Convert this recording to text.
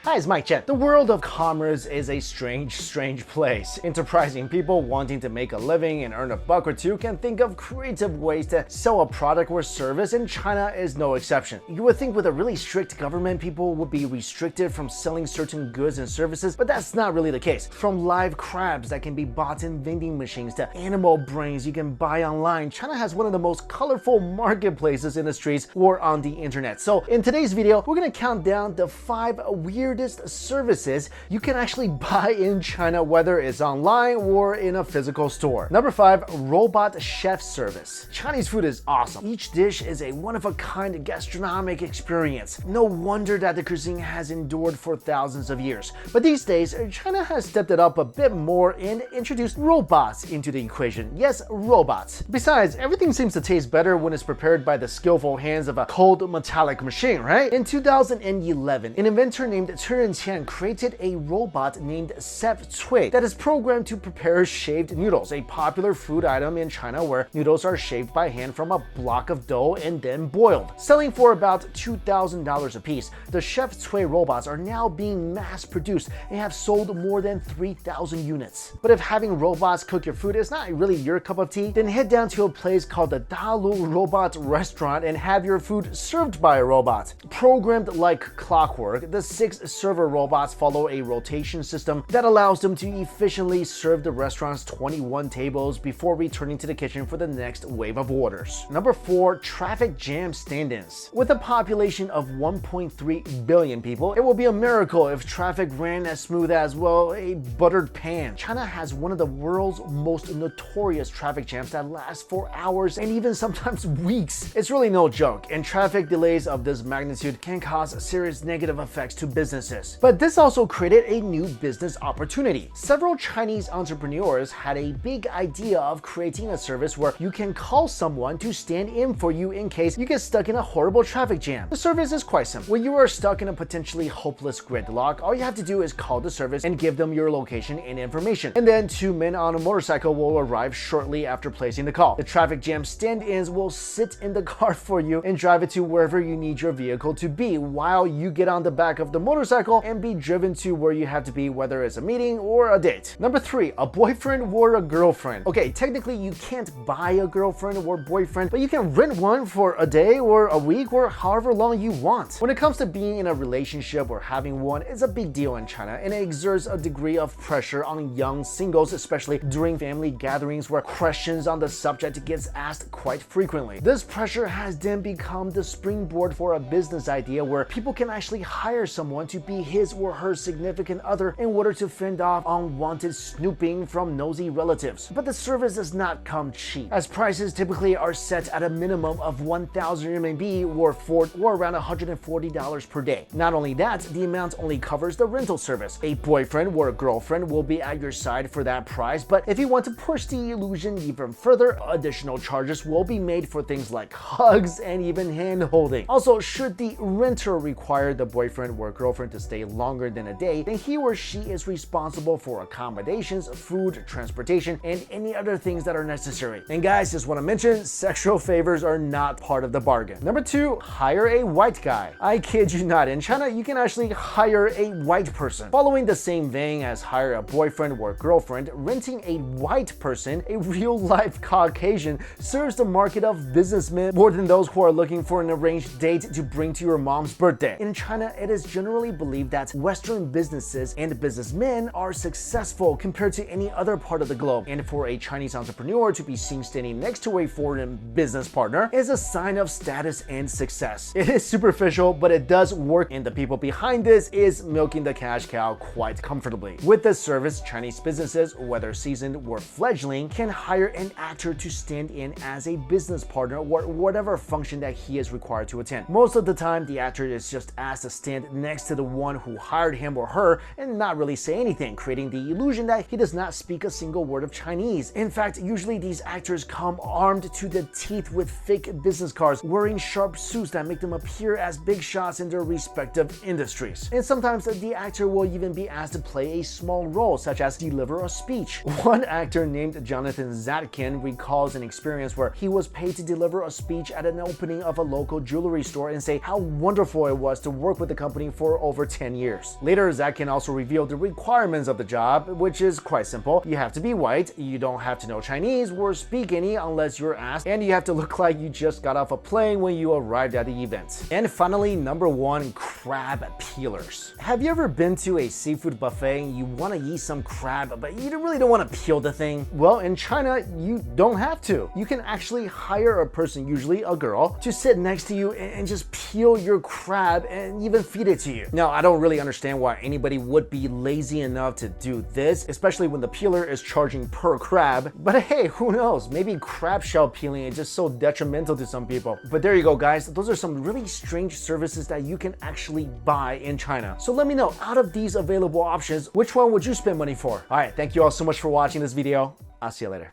Hi, it's Mikexingchen. The world of commerce is a strange place. Enterprising people wanting to make a living and earn a buck or two can think of creative ways to sell a product or service, and China is no exception. You would think with a really strict government, people would be restricted from selling certain goods and services, but that's not really the case. From live crabs that can be bought in vending machines to animal brains you can buy online, China has one of the most colorful marketplaces in the streets or on the internet. So in today's video, we're gonna count down the 5 weirdest services you can actually buy in China, whether it's online or in a physical store. Number 5, robot chef service. Chinese food is awesome. Each dish is a one-of-a-kind gastronomic experience. No wonder that the cuisine has endured for thousands of years. But these days, China has stepped it up a bit more and introduced robots into the equation. Yes, robots. Besides, everything seems to taste better when it's prepared by the skillful hands of a cold metallic machine, right? In 2011, an inventor named Chen created a robot named Chef Cui that is programmed to prepare shaved noodles, a popular food item in China where noodles are shaved by hand from a block of dough and then boiled. Selling for about $2,000 a piece, the Chef Cui robots are now being mass-produced and have sold more than 3,000 units. But if having robots cook your food is not really your cup of tea, then head down to a place called the Dalu Robot Restaurant and have your food served by a robot. Programmed like clockwork, the 6 server robots follow a rotation system that allows them to efficiently serve the restaurant's 21 tables before returning to the kitchen for the next wave of orders. Number 4, traffic jam stand-ins. With a population of 1.3 billion people, it will be a miracle if traffic ran as smooth as, well, a buttered pan. China has one of the world's most notorious traffic jams that last for hours and even sometimes weeks. It's really no joke, and traffic delays of this magnitude can cause serious negative effects to businesses. But this also created a new business opportunity. Several Chinese entrepreneurs had a big idea of creating a service where you can call someone to stand in for you in case you get stuck in a horrible traffic jam. The service is quite simple. When you are stuck in a potentially hopeless gridlock, all you have to do is call the service and give them your location and information. And then 2 men on a motorcycle will arrive shortly after placing the call. The traffic jam stand-ins will sit in the car for you and drive it to wherever you need your vehicle to be while you get on the back of the motorcycle and be driven to where you have to be, whether it's a meeting or a date. Number 3, a boyfriend or a girlfriend. Okay, technically you can't buy a girlfriend or boyfriend, but you can rent one for a day or a week or however long you want. When it comes to being in a relationship or having one, it's a big deal in China, and it exerts a degree of pressure on young singles, especially during family gatherings where questions on the subject gets asked quite frequently. This pressure has then become the springboard for a business idea where people can actually hire someone to be his or her significant other in order to fend off unwanted snooping from nosy relatives. But the service does not come cheap, as prices typically are set at a minimum of 1,000 RMB or around $140 per day. Not only that, the amount only covers the rental service. A boyfriend or a girlfriend will be at your side for that price, but if you want to push the illusion even further, additional charges will be made for things like hugs and even hand-holding. Also, should the renter require the boyfriend or girlfriend to stay longer than a day, then he or she is responsible for accommodations, food, transportation, and any other things that are necessary. And guys, just want to mention, sexual favors are not part of the bargain. Number 2, hire a white guy. I kid you not, in China, you can actually hire a white person. Following the same vein as hire a boyfriend or girlfriend, renting a white person, a real-life Caucasian, serves the market of businessmen more than those who are looking for an arranged date to bring to your mom's birthday. In China, it is generally believed that Western businesses and businessmen are successful compared to any other part of the globe, and for a Chinese entrepreneur to be seen standing next to a foreign business partner is a sign of status and success. It is superficial, but it does work, and the people behind this is milking the cash cow quite comfortably. With this service, Chinese businesses, whether seasoned or fledgling, can hire an actor to stand in as a business partner or whatever function that he is required to attend. Most of the time, the actor is just asked to stand next to the one who hired him or her and not really say anything, creating the illusion that he does not speak a single word of Chinese. In fact, usually these actors come armed to the teeth with fake business cards, wearing sharp suits that make them appear as big shots in their respective industries. And sometimes the actor will even be asked to play a small role, such as deliver a speech. One actor named Jonathan Zatkin recalls an experience where he was paid to deliver a speech at an opening of a local jewelry store and say how wonderful it was to work with the company for over 10 years. Later, Zach can also reveal the requirements of the job, which is quite simple. You have to be white, you don't have to know Chinese or speak any unless you're asked, and you have to look like you just got off a plane when you arrived at the event. And finally, number 1, crab peelers. Have you ever been to a seafood buffet and you want to eat some crab, but you really don't want to peel the thing? Well, in China, you don't have to. You can actually hire a person, usually a girl, to sit next to you and just peel your crab and even feed it to you. Now, I don't really understand why anybody would be lazy enough to do this, especially when the peeler is charging per crab. But hey, who knows? Maybe crab shell peeling is just so detrimental to some people. But there you go, guys. Those are some really strange services that you can actually buy in China. So let me know, out of these available options, which one would you spend money for? All right, thank you all so much for watching this video. I'll see you later.